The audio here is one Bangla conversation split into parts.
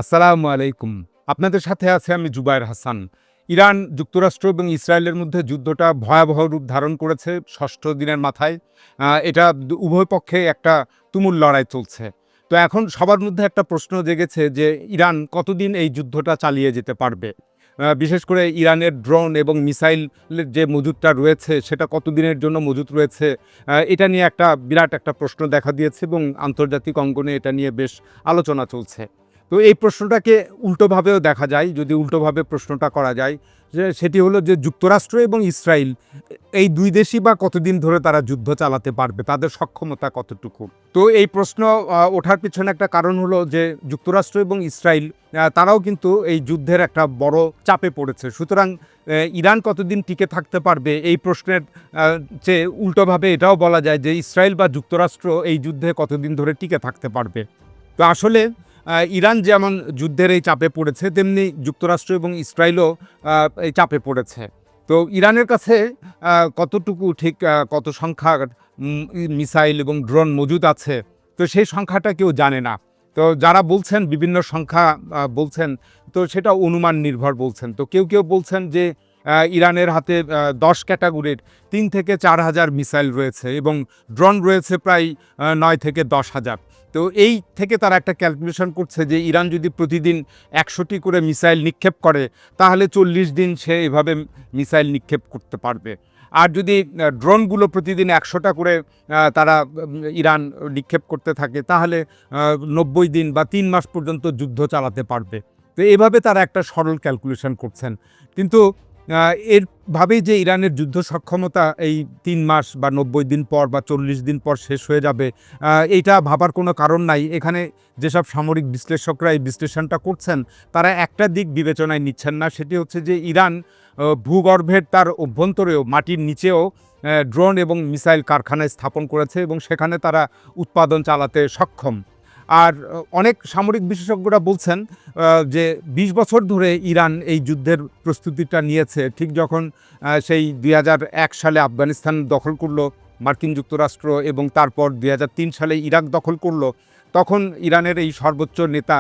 আসসালামু আলাইকুম। আপনাদের সাথে আছে আমি জুবায়ের হাসান। ইরান, যুক্তরাষ্ট্র এবং ইসরায়েলের মধ্যে যুদ্ধটা ভয়াবহ রূপ ধারণ করেছে ৬ষ্ঠ দিনের মাথায়। এটা উভয় পক্ষে একটা তুমুল লড়াই চলছে। তো এখন সবার মধ্যে একটা প্রশ্ন জেগেছে যে ইরান কতদিন এই যুদ্ধটা চালিয়ে যেতে পারবে? বিশেষ করে ইরানের ড্রোন এবং মিসাইলের যে মজুদটা রয়েছে সেটা কতদিনের জন্য মজুদ রয়েছে? এটা নিয়ে একটা বিরাট একটা প্রশ্ন দেখা দিয়েছে এবং আন্তর্জাতিক অঙ্গনে এটা নিয়ে বেশ আলোচনা চলছে। তো এই প্রশ্নটাকে উল্টোভাবেও দেখা যায়, যদি উল্টোভাবে প্রশ্নটা করা যায় যে সেটি হলো যে যুক্তরাষ্ট্র এবং ইসরায়েল এই দুই দেশই বা কতদিন ধরে তারা যুদ্ধ চালাতে পারবে, তাদের সক্ষমতা কতটুকু। তো এই প্রশ্ন ওঠার পিছনে একটা কারণ হলো যে যুক্তরাষ্ট্র এবং ইসরায়েল তারাও কিন্তু এই যুদ্ধের একটা বড় চাপে পড়েছে। সুতরাং ইরান কতদিন টিকে থাকতে পারবে এই প্রশ্নের চেয়ে উল্টোভাবে এটাও বলা যায় যে ইসরায়েল বা যুক্তরাষ্ট্র এই যুদ্ধে কতদিন ধরে টিকে থাকতে পারবে। তো আসলে ইরান যেমন যুদ্ধের এই চাপে পড়েছে, তেমনি যুক্তরাষ্ট্র এবং ইসরায়েলও এই চাপে পড়েছে। তো ইরানের কাছে কতটুকু ঠিক কত সংখ্যার মিসাইল এবং ড্রোন মজুদ আছে, তো সেই সংখ্যাটা কেউ জানে না। তো যারা বলছেন বিভিন্ন সংখ্যা বলছেন, তো সেটা অনুমান নির্ভর বলছেন। তো কেউ বলছেন যে ইরানের হাতে ১০ ক্যাটাগরির ৩ থেকে ৪ হাজার মিসাইল রয়েছে এবং ড্রোন রয়েছে প্রায় ৯ থেকে ১০ হাজার। তো এই থেকে তারা একটা ক্যালকুলেশন করছে যে ইরান যদি প্রতিদিন ১০০টি করে মিসাইল নিক্ষেপ করে, তাহলে ৪০ দিন সে এভাবে মিসাইল নিক্ষেপ করতে পারবে। আর যদি ড্রোনগুলো প্রতিদিন ১০০টা করে তারা ইরান নিক্ষেপ করতে থাকে, তাহলে ৯০ দিন বা ৩ মাস পর্যন্ত যুদ্ধ চালাতে পারবে। তো এভাবে তারা একটা সরল ক্যালকুলেশন করছেন। কিন্তু এরভাবেই যে ইরানের যুদ্ধ সক্ষমতা এই ৩ মাস বা ৯০ দিন পর বা ৪০ দিন পর শেষ হয়ে যাবে, এইটা ভাবার কোনো কারণ নাই। এখানে যেসব সামরিক বিশ্লেষকরা এই বিশ্লেষণটা করছেন, তারা একটা দিক বিবেচনায় নিচ্ছেন না। সেটি হচ্ছে যে ইরান ভূগর্ভের তার অভ্যন্তরেও মাটির নিচেও ড্রোন এবং মিসাইল কারখানা স্থাপন করেছে এবং সেখানে তারা উৎপাদন চালাতে সক্ষম। আর অনেক সামরিক বিশেষজ্ঞরা বলছেন যে ২০ বছর ধরে ইরান এই যুদ্ধের প্রস্তুতিটা নিয়েছে। ঠিক যখন সেই ২০০১ সালে আফগানিস্তান দখল করলো মার্কিন যুক্তরাষ্ট্র এবং তারপর ২০০৩ সালে ইরাক দখল করলো, তখন ইরানের এই সর্বোচ্চ নেতা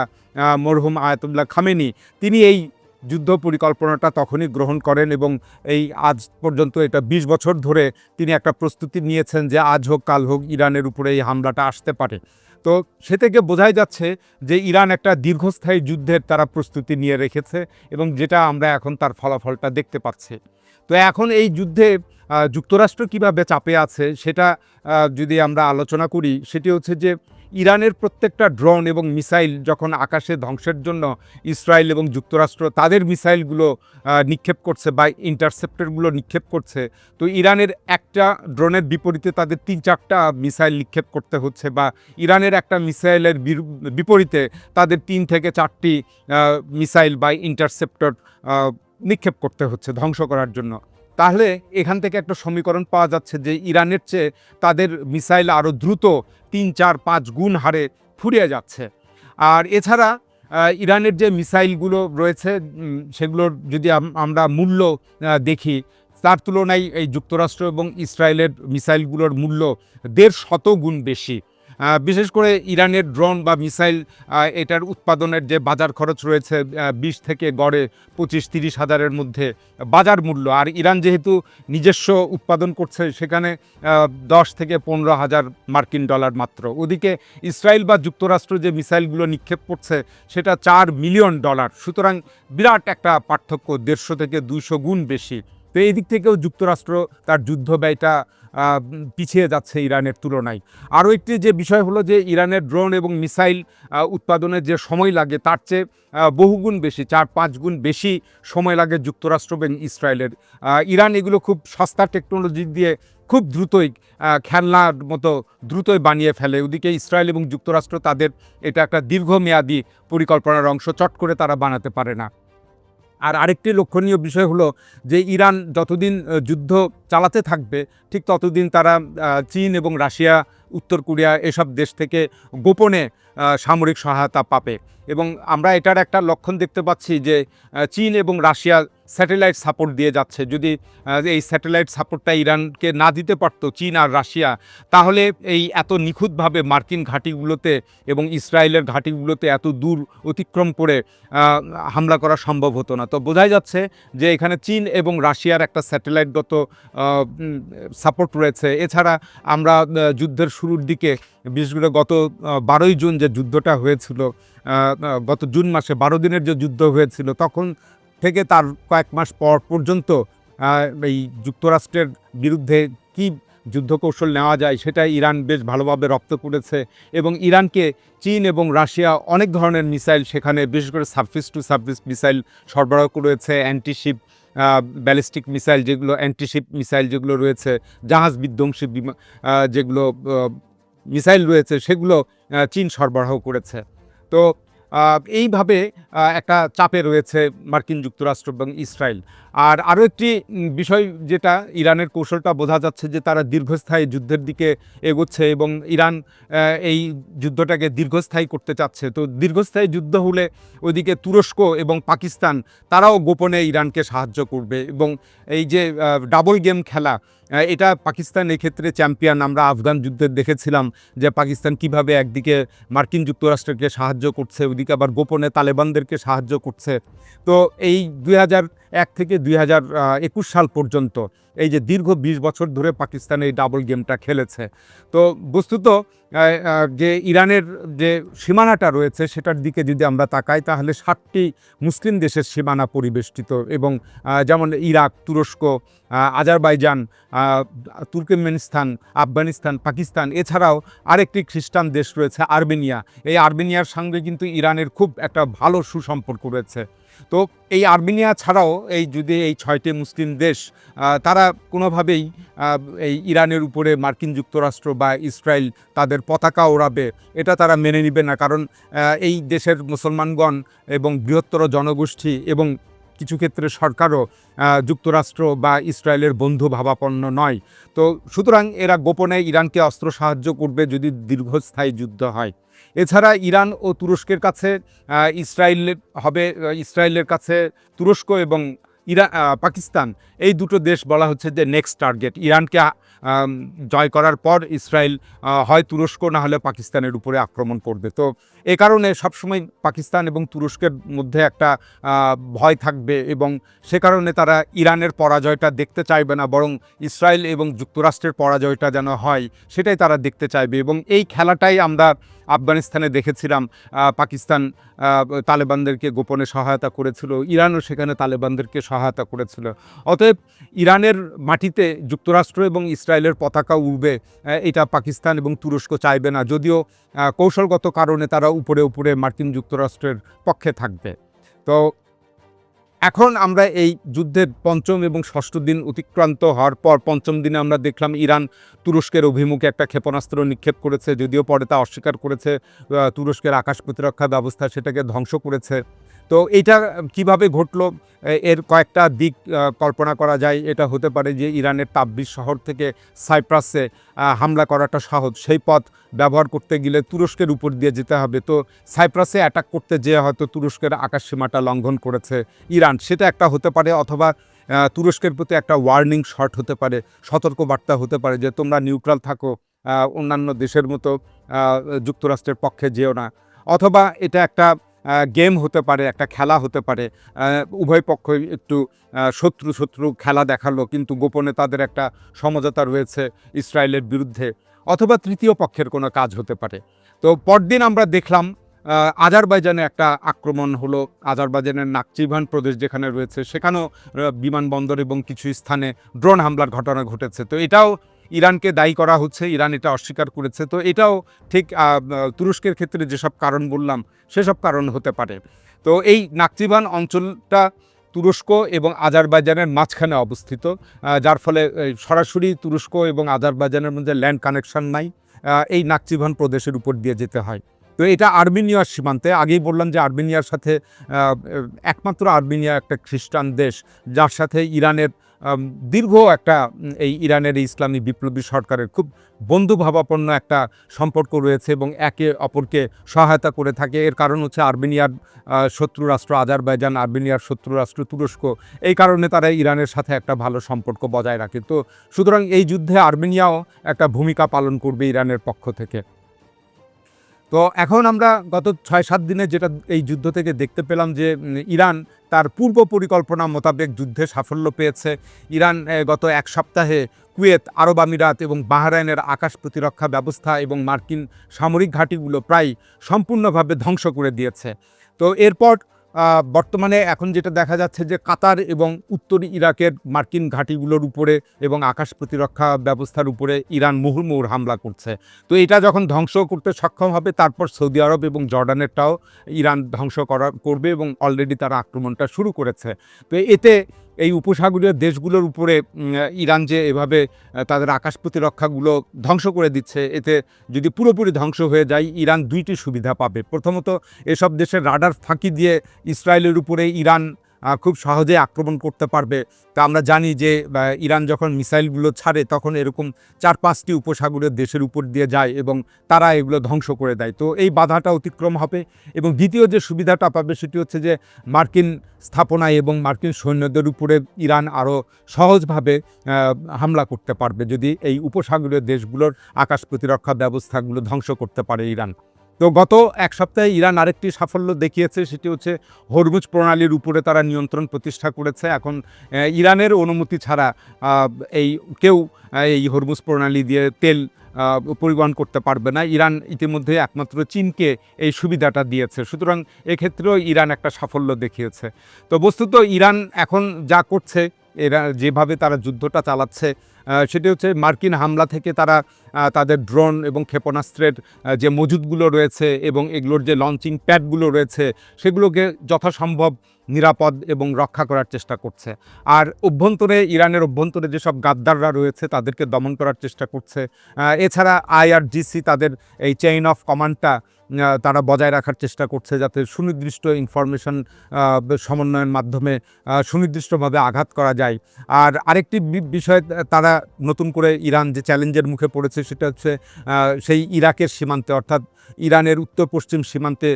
মরহুম আয়াতুল্লাহ খামেনি, তিনি এই যুদ্ধ পরিকল্পনাটা তখনই গ্রহণ করেন এবং এই আজ পর্যন্ত এটা ২০ বছর ধরে তিনি একটা প্রস্তুতি নিয়েছেন যে আজ হোক কাল হোক ইরানের উপরে এই হামলাটা আসতে পারে। তো সে থেকে বোঝাই যাচ্ছে যে ইরান একটা দীর্ঘস্থায়ী যুদ্ধের তারা প্রস্তুতি নিয়ে রেখেছে এবং যেটা আমরা এখন তার ফলাফলটা দেখতে পাচ্ছি। তো এখন এই যুদ্ধে যুক্তরাষ্ট্র কীভাবে চাপে আছে সেটা যদি আমরা আলোচনা করি, সেটি হচ্ছে যে ইরানের প্রত্যেকটা ড্রোন এবং মিসাইল যখন আকাশে ধ্বংসের জন্য ইসরায়েল এবং যুক্তরাষ্ট্র তাদের মিসাইলগুলো নিক্ষেপ করছে বা ইন্টারসেপ্টরগুলো নিক্ষেপ করছে, তো ইরানের একটা ড্রোনের বিপরীতে তাদের ৩-৪টা মিসাইল নিক্ষেপ করতে হচ্ছে, বা ইরানের একটা মিসাইলের বিপরীতে তাদের ৩ থেকে ৪টি মিসাইল বা ইন্টারসেপ্টর নিক্ষেপ করতে হচ্ছে ধ্বংস করার জন্য। তাহলে এখান থেকে একটা সমীকরণ পাওয়া যাচ্ছে যে ইরানের চেয়ে তাদের মিসাইল আরও দ্রুত ৩, ৪, ৫ গুণ হারে ফুরিয়ে যাচ্ছে। আর এছাড়া ইরানের যে মিসাইলগুলো রয়েছে সেগুলোর যদি আমরা মূল্য দেখি, তার তুলনায় এই যুক্তরাষ্ট্র এবং ইসরায়েলের মিসাইলগুলোর মূল্য ১৫০ গুণ বেশি। বিশেষ করে ইরানের ড্রোন বা মিসাইল এটার উৎপাদনের যে বাজার খরচ রয়েছে ২০ থেকে গড়ে ২৫-৩০ হাজারের মধ্যে বাজার মূল্য। আর ইরান যেহেতু নিজস্ব উৎপাদন করছে, সেখানে ১০ থেকে ১৫ হাজার মার্কিন ডলার মাত্র। ওদিকে ইসরায়েল বা যুক্তরাষ্ট্র যে মিসাইলগুলো নিক্ষেপ করছে সেটা $৪ মিলিয়ন। সুতরাং বিরাট একটা পার্থক্য, ১৫০ থেকে ২০০ গুণ বেশি। তো এই দিক থেকেও যুক্তরাষ্ট্র তার যুদ্ধ ব্যয়টা পিছিয়ে যাচ্ছে ইরানের তুলনায়। আরও একটি যে বিষয় হলো যে ইরানের ড্রোন এবং মিসাইল উৎপাদনের যে সময় লাগে তার চেয়ে বহুগুণ বেশি, ৪-৫ গুণ বেশি সময় লাগে যুক্তরাষ্ট্র এবং ইসরায়েলের। ইরান এগুলো খুব সস্তা টেকনোলজি দিয়ে খুব দ্রুতই খেলনার মতো দ্রুতই বানিয়ে ফেলে। ওদিকে ইসরায়েল এবং যুক্তরাষ্ট্র তাদের এটা একটা দীর্ঘমেয়াদী পরিকল্পনার অংশ, চট করে তারা বানাতে পারে না। আর আরেকটি লক্ষণীয় বিষয় হলো যে ইরান যতদিন যুদ্ধ চালাতে থাকবে, ঠিক ততদিন তারা চীন এবং রাশিয়া, উত্তর কোরিয়া এসব দেশ থেকে গোপনে সামরিক সহায়তা পাবে। এবং আমরা এটার একটা লক্ষণ দেখতে পাচ্ছি যে চীন এবং রাশিয়া স্যাটেলাইট সাপোর্ট দিয়ে যাচ্ছে। যদি এই স্যাটেলাইট সাপোর্টটা ইরানকে না দিতে পারতো চীন আর রাশিয়া, তাহলে এই এত নিখুঁতভাবে মার্কিন ঘাঁটিগুলোতে এবং ইসরায়েলের ঘাঁটিগুলোতে এত দূর অতিক্রম করে হামলা করা সম্ভব হতো না। তো বোঝাই যাচ্ছে যে এখানে চীন এবং রাশিয়ার একটা স্যাটেলাইটগত সাপোর্ট রয়েছে। এছাড়া আমরা যুদ্ধের শুরুর দিকে, বিশেষ করে গত 12ই জুন যে যুদ্ধটা হয়েছিল, গত জুন মাসে 12 দিনের যে যুদ্ধ হয়েছিল, তখন থেকে তার কয়েক মাস পর পর্যন্ত এই যুক্তরাষ্ট্রের বিরুদ্ধে কী যুদ্ধকৌশল নেওয়া যায় সেটা ইরান বেশ ভালোভাবে রপ্ত করেছে। এবং ইরানকে চীন এবং রাশিয়া অনেক ধরনের মিসাইল সেখানে, বিশেষ করে সার্ফেস টু সার্ফেস মিসাইল সরবরাহ করেছে, অ্যান্টিশিপ ব্যালিস্টিক মিসাইল যেগুলো, অ্যান্টিশিপ মিসাইল যেগুলো রয়েছে, জাহাজ বিধ্বংসী যেগুলো মিসাইল রয়েছে, সেগুলো চীন সরবরাহ করেছে। তো এইভাবে একটা চাপে রয়েছে মার্কিন যুক্তরাষ্ট্র এবং ইসরায়েল। আর আরও একটি বিষয় যেটা ইরানের কৌশলটা বোঝা যাচ্ছে যে তারা দীর্ঘস্থায়ী যুদ্ধের দিকে এগোচ্ছে এবং ইরান এই যুদ্ধটাকে দীর্ঘস্থায়ী করতে চাচ্ছে। তো দীর্ঘস্থায়ী যুদ্ধ হলে ওইদিকে তুরস্ক এবং পাকিস্তান তারাও গোপনে ইরানকে সাহায্য করবে। এবং এই যে ডাবল গেম খেলা, এটা পাকিস্তান এক্ষেত্রে চ্যাম্পিয়ন। আমরা আফগান যুদ্ধে দেখেছিলাম যে পাকিস্তান কিভাবে একদিকে মার্কিন যুক্তরাষ্ট্রকে সাহায্য করছে, ওদিকে আবার গোপনে তালেবানদেরকে সাহায্য করছে। তো এই 2001 থেকে 2021 সাল পর্যন্ত এই যে দীর্ঘ 20 বছর ধরে পাকিস্তান এই ডাবল গেমটা খেলেছে। তো বস্তুত যে ইরানের যে সীমানাটা রয়েছে সেটার দিকে যদি আমরা তাকাই, তাহলে 7টি মুসলিম দেশের সীমানা পরিবেষ্টিত। এবং যেমন ইরাক, তুরস্ক, আজারবাইজান, তুর্কমেনিস্তান, আফগানিস্তান, পাকিস্তান, এছাড়াও আরেকটি খ্রিস্টান দেশ রয়েছে আর্মেনিয়া। এই আর্মেনিয়ার সঙ্গে কিন্তু ইরানের খুব একটা ভালো সুসম্পর্ক রয়েছে। তো এই আর্মেনিয়া ছাড়াও এই 6টি মুসলিম দেশ, তারা কোনোভাবেই এই ইরানের উপরে মার্কিন যুক্তরাষ্ট্র বা ইসরায়েল তাদের পতাকা ওড়াবে এটা তারা মেনে নেবে না। কারণ এই দেশের মুসলমানগণ এবং বৃহত্তর জনগোষ্ঠী এবং কিছু ক্ষেত্রে সরকারও যুক্তরাষ্ট্র বা ইসরায়েলের বন্ধু ভাবাপন্ন নয়। তো সুতরাং এরা গোপনে ইরানকে অস্ত্র সাহায্য করবে যদি দীর্ঘস্থায়ী যুদ্ধ হয়। এছাড়া ইরান ও তুরস্কের কাছে ইসরায়েলের কাছে তুরস্ক এবং পাকিস্তান, এই দুটো দেশ বলা হচ্ছে যে নেক্সট টার্গেট। ইরানকে জয় করার পর ইসরায়েল হয় তুরস্ক না হলে পাকিস্তানের উপরে আক্রমণ করবে। তো এ কারণে সবসময় পাকিস্তান এবং তুরস্কের মধ্যে একটা ভয় থাকবে এবং সে কারণে তারা ইরানের পরাজয়টা দেখতে চাইবে না, বরং ইসরায়েল এবং যুক্তরাষ্ট্রের পরাজয়টা যেন হয় সেটাই তারা দেখতে চাইবে। এবং এই খেলাটাই আমরা আফগানিস্তানে দেখেছিলাম। পাকিস্তান তালেবানদেরকে গোপনে সহায়তা করেছিল, ইরানও সেখানে তালেবানদেরকে সহায়তা করেছিল। অতএব ইরানের মাটিতে যুক্তরাষ্ট্র এবং ইসরায়েলের পতাকা উড়বে এটা পাকিস্তান এবং তুরস্ক চাইবে না, যদিও কৌশলগত কারণে তারা উপরে উপরে মার্কিন যুক্তরাষ্ট্রের পক্ষে থাকবে। তো এখন আমরা এই যুদ্ধের 5ম এবং 6ষ্ঠ দিন অতিক্রান্ত হওয়ার পর 5ম দিনে আমরা দেখলাম ইরান তুরস্কের অভিমুখে একটা ক্ষেপণাস্ত্র নিক্ষেপ করেছে, যদিও পরে তা অস্বীকার করেছে। তুরস্কের আকাশ প্রতিরক্ষা ব্যবস্থা সেটাকে ধ্বংস করেছে। তো এটা কিভাবে ঘটলো, এর কয়েকটা দিক কল্পনা করা যায়। এটা হতে পারে যে ইরানের তাবরিজ শহর থেকে সাইপ্রাসে হামলা করাটা সহজ, সেই পথ ব্যবহার করতে গেলে তুরস্কের উপর দিয়ে যেতে হবে। তো সাইপ্রাসে অ্যাটাক করতে যেয়ে হয়তো তুরস্কের আকাশসীমাটা লঙ্ঘন করেছে ইরান, সেটা একটা হতে পারে। অথবা তুরস্কের প্রতি একটা ওয়ার্নিং শট হতে পারে, সতর্কবার্তা হতে পারে যে তোমরা নিউট্রাল থাকো, অন্যান্য দেশের মতো যুক্তরাষ্ট্রের পক্ষে যেও না। অথবা এটা একটা গেম হতে পারে, একটা খেলা হতে পারে, উভয় পক্ষই একটু শত্রু খেলা দেখালো, কিন্তু গোপনে তাদের একটা সমঝোতা রয়েছে ইসরায়েলের বিরুদ্ধে। অথবা তৃতীয় পক্ষের কোনো কাজ হতে পারে। তো পরদিন আমরা দেখলাম আজারবাইজানে একটা আক্রমণ হলো। আজারবাইজানের নাকচিভান প্রদেশ যেখানে রয়েছে সেখানেও বিমানবন্দর এবং কিছু স্থানে ড্রোন হামলার ঘটনা ঘটেছে। তো এটাও ইরানকে দায়ী করা হচ্ছে, ইরান এটা অস্বীকার করেছে। তো এটাও ঠিক তুরস্কের ক্ষেত্রে যেসব কারণ বললাম সেসব কারণ হতে পারে। তো এই নাকচিভান অঞ্চলটা তুরস্ক এবং আজারবাইজানের মাঝখানে অবস্থিত, যার ফলে সরাসরি তুরস্ক এবং আজারবাইজানের মধ্যে ল্যান্ড কানেকশন নাই, এই নাকচিভান প্রদেশের উপর দিয়ে যেতে হয়। তো এটা আর্মেনিয়ার সীমান্তে। আগেই বললাম যে আর্মেনিয়ার সাথে একমাত্র আর্মেনিয়া একটা খ্রিস্টান দেশ যার সাথে ইরানের দীর্ঘ একটা এই ইরানের এই ইসলামী বিপ্লবী সরকারের খুব বন্ধুভাবাপন্ন একটা সম্পর্ক রয়েছে এবং একে অপরকে সহায়তা করে থাকে। এর কারণ হচ্ছে আর্মেনিয়ার শত্রু রাষ্ট্র আজারবাইজান, আর্মেনিয়ার শত্রু রাষ্ট্র তুরস্ক, এই কারণে তারা ইরানের সাথে একটা ভালো সম্পর্ক বজায় রাখে। তো সুতরাং এই যুদ্ধে আর্মেনিয়াও একটা ভূমিকা পালন করবে ইরানের পক্ষ থেকে। তো এখন আমরা গত ৬-৭ দিনে যেটা এই যুদ্ধ থেকে দেখতে পেলাম যে ইরান তার পূর্ব পরিকল্পনা মোতাবেক যুদ্ধে সাফল্য পেয়েছে। ইরান গত এক সপ্তাহে কুয়েত, আরব আমিরাত এবং বাহরাইনের আকাশ প্রতিরক্ষা ব্যবস্থা এবং মার্কিন সামরিক ঘাঁটিগুলো প্রায় সম্পূর্ণভাবে ধ্বংস করে দিয়েছে। তো এরপর বর্তমানে এখন যেটা দেখা যাচ্ছে যে কাতার এবং উত্তর ইরাকের মার্কিন ঘাঁটিগুলোর উপরে এবং আকাশ প্রতিরক্ষা ব্যবস্থার উপরে ইরান মুহুর্মুহুর হামলা করছে। তো এটা যখন ধ্বংস করতে সক্ষম হবে তারপর সৌদি আরব এবং জর্ডানেরটাও ইরান ধ্বংস করবে এবং অলরেডি তারা আক্রমণটা শুরু করেছে। তো এতে এই উপসাগরীয় দেশগুলোর উপরে ইরান যে এভাবে তাদের আকাশ প্রতিরক্ষাগুলো ধ্বংস করে দিচ্ছে, এতে যদি পুরোপুরি ধ্বংস হয়ে যায় ইরান দুইটি সুবিধা পাবে। প্রথমত, এসব দেশের রাডার ফাঁকি দিয়ে ইসরায়েলের উপরে ইরান খুব সহজে আক্রমণ করতে পারবে। তা আমরা জানি যে ইরান যখন মিসাইলগুলো ছাড়ে তখন এরকম ৪-৫টি উপসাগরীয় দেশের উপর দিয়ে যায় এবং তারা এগুলো ধ্বংস করে দেয়। তো এই বাধাটা অতিক্রম হবে। এবং দ্বিতীয় যে সুবিধাটা পাবে সেটি হচ্ছে যে মার্কিন স্থাপনায় এবং মার্কিন সৈন্যদের উপরে ইরান আরও সহজভাবে হামলা করতে পারবে যদি এই উপসাগরীয় দেশগুলোর আকাশ প্রতিরক্ষা ব্যবস্থাগুলো ধ্বংস করতে পারে ইরান। তো গত এক সপ্তাহে ইরান আরেকটি সাফল্য দেখিয়েছে, সেটি হচ্ছে হরমুজ প্রণালীর উপরে তারা নিয়ন্ত্রণ প্রতিষ্ঠা করেছে। এখন ইরানের অনুমতি ছাড়া কেউ এই হরমুজ প্রণালী দিয়ে তেল পরিবহন করতে পারবে না। ইরান ইতিমধ্যে একমাত্র চীনকে এই সুবিধাটা দিয়েছে। সুতরাং এক্ষেত্রেও ইরান একটা সাফল্য দেখিয়েছে। তো বস্তুত ইরান এখন যা করছে, এরা যেভাবে তারা যুদ্ধটা চালাচ্ছে সেটি হচ্ছে মার্কিন হামলা থেকে তারা তাদের ড্রোন এবং ক্ষেপণাস্ত্রের যে মজুদগুলো রয়েছে এবং এগুলোর যে লঞ্চিং প্যাডগুলো রয়েছে সেগুলোকে যথাসম্ভব নিরাপদ এবং রক্ষা করার চেষ্টা করছে। আর ইরানের অভ্যন্তরে যেসব গাদ্দাররা রয়েছে তাদেরকে দমন করার চেষ্টা করছে। এছাড়া IRGC তাদের এই চেইন অফ কমান্ডটা তারা বজায় রাখার চেষ্টা করছে যাতে সুনির্দিষ্ট ইনফরমেশন সমন্বয়ের মাধ্যমে সুনির্দিষ্টভাবে আঘাত করা যায়। আর আরেকটি বিষয় তারা নতুন করে ইরান যে চ্যালেঞ্জের মুখে পড়েছে সেটা হচ্ছে সেই ইরাকের সীমান্তে, অর্থাৎ ইরানের উত্তর পশ্চিম সীমান্তে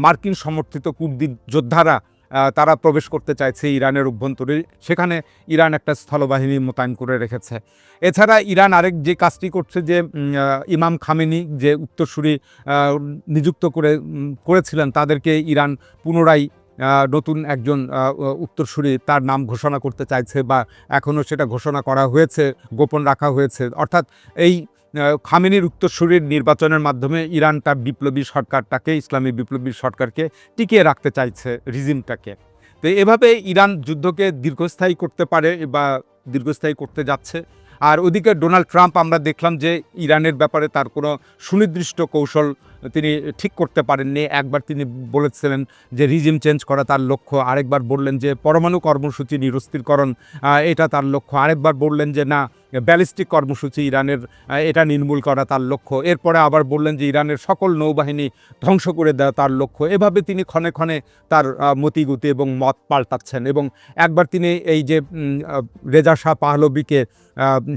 মার্কিন সমর্থিত কুর্দি যোদ্ধারা তারা প্রবেশ করতে চাইছে ইরানের অভ্যন্তরে। সেখানে ইরান একটা স্থলবাহিনী মোতায়েন করে রেখেছে। এছাড়া ইরান আরেক যে কাজটি করছে যে ইমাম খামেনি যে উত্তরসূরি নিযুক্ত করেছিলেন তাদেরকে ইরান পুনরায় নতুন একজন উত্তরসূরি তার নাম ঘোষণা করতে চাইছে, বা এখনও সেটা ঘোষণা করা হয়েছে, গোপন রাখা হয়েছে। অর্থাৎ এই খামেনির উত্তরসূরির নির্বাচনের মাধ্যমে ইরান তার বিপ্লবী সরকারটাকে, ইসলামী বিপ্লবী সরকারকে টিকিয়ে রাখতে চাইছে, রিজিমটাকে। তো এভাবে ইরান যুদ্ধকে দীর্ঘস্থায়ী করতে পারে বা দীর্ঘস্থায়ী করতে যাচ্ছে। আর ওদিকে ডোনাল্ড ট্রাম্প আমরা দেখলাম যে ইরানের ব্যাপারে তার কোনো সুনির্দিষ্ট কৌশল তিনি ঠিক করতে পারেননি। একবার তিনি বলেছিলেন যে রিজিম চেঞ্জ করা তার লক্ষ্য, আরেকবার বললেন যে পরমাণু কর্মসূচি নিরস্ত্রীকরণ এটা তার লক্ষ্য, আরেকবার বললেন যে না, ব্যালিস্টিক কর্মসূচি ইরানের এটা নির্মূল করা তার লক্ষ্য, এরপরে আবার বললেন যে ইরানের সকল নৌবাহিনী ধ্বংস করে দেওয়া তার লক্ষ্য। এভাবে তিনি ক্ষণে ক্ষণে তার মতিগতি এবং মত পাল্টাচ্ছেন। এবং একবার তিনি এই যে রেজা শাহ পাহলভিকে,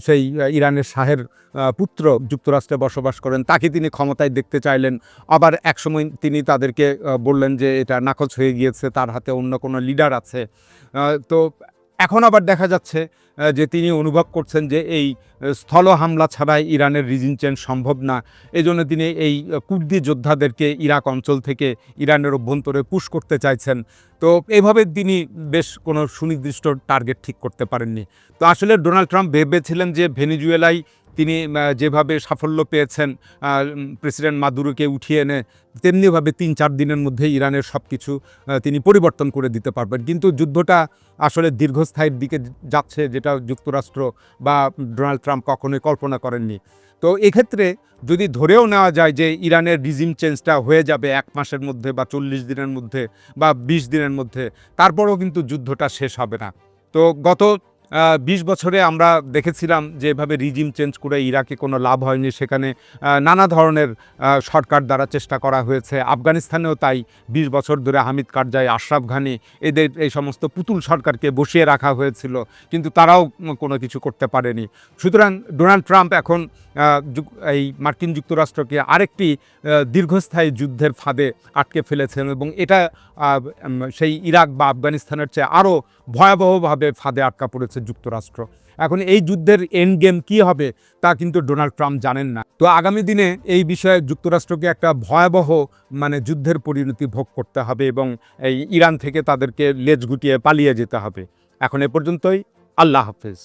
সেই ইরানের শাহের পুত্র, যুক্তরাষ্ট্রে বসবাস করেন, তাকে তিনি ক্ষমতায় দেখতে চাইলেন। আবার একসময় তিনি তাদেরকে বললেন যে এটা নাকচ হয়ে গিয়েছে, তার হাতে অন্য কোনো লিডার আছে। তো এখন আবার দেখা যাচ্ছে যে তিনি অনুভব করছেন যে এই স্থল হামলা ছাড়াই ইরানের রিজিম চেঞ্জ সম্ভব না। এজন্য তিনি এই কুর্দি যোদ্ধাদেরকে ইরাক অঞ্চল থেকে ইরানের অভ্যন্তরে পুশ করতে চাইছেন। তো এভাবে তিনি বেশ কোনো সুনির্দিষ্ট টার্গেট ঠিক করতে পারেননি। তো আসলে ডোনাল্ড ট্রাম্প ভেবেছিলেন যে ভেনেজুয়েলায় তিনি যেভাবে সাফল্য পেয়েছেন প্রেসিডেন্ট মাদুরোকে উঠিয়ে এনে, তেমনিভাবে ৩-৪ দিনের মধ্যে ইরানের সব কিছু তিনি পরিবর্তন করে দিতে পারবেন। কিন্তু যুদ্ধটা আসলে দীর্ঘস্থায়ীর দিকে যাচ্ছে, যেটা যুক্তরাষ্ট্র বা ডোনাল্ড ট্রাম্প কখনোই কল্পনা করেননি। তো এক্ষেত্রে যদি ধরেও নেওয়া যায় যে ইরানের রিজিম চেঞ্জটা হয়ে যাবে 1 মাসের মধ্যে বা 40 দিনের মধ্যে বা 20 দিনের মধ্যে, তারপরেও কিন্তু যুদ্ধটা শেষ হবে না। তো গত ২০ বছরে আমরা দেখেছিলাম যে এভাবে রিজিম চেঞ্জ করে ইরাকে কোনো লাভ হয়নি। সেখানে নানা ধরনের সরকার দ্বারা চেষ্টা করা হয়েছে। আফগানিস্তানেও তাই ২০ বছর ধরে হামিদ কারজাই, আশরাফ ঘানি এদের এই সমস্ত পুতুল সরকারকে বসিয়ে রাখা হয়েছিল। কিন্তু তারাও কোনো কিছু করতে পারেনি। সুতরাং ডোনাল্ড ট্রাম্প এখন এই মার্কিন যুক্তরাষ্ট্রকে আরেকটি দীর্ঘস্থায়ী যুদ্ধের ফাঁদে আটকে ফেলেছেন এবং এটা সেই ইরাক বা আফগানিস্তানের চেয়ে আরও ভয়াবহভাবে ফাঁদে আটকা পড়েছে যুক্তরাষ্ট্র। এখন এই যুদ্ধের এন্ড গেম কী হবে তা কিন্তু ডোনাল্ড ট্রাম্প জানেন না। তো আগামী দিনে এই বিষয়ে যুক্তরাষ্ট্রকে একটা ভয়াবহ যুদ্ধের পরিণতি ভোগ করতে হবে এবং এই ইরান থেকে তাদেরকে লেজ গুটিয়ে পালিয়ে যেতে হবে। এখন এ পর্যন্তই। আল্লাহ হাফেজ।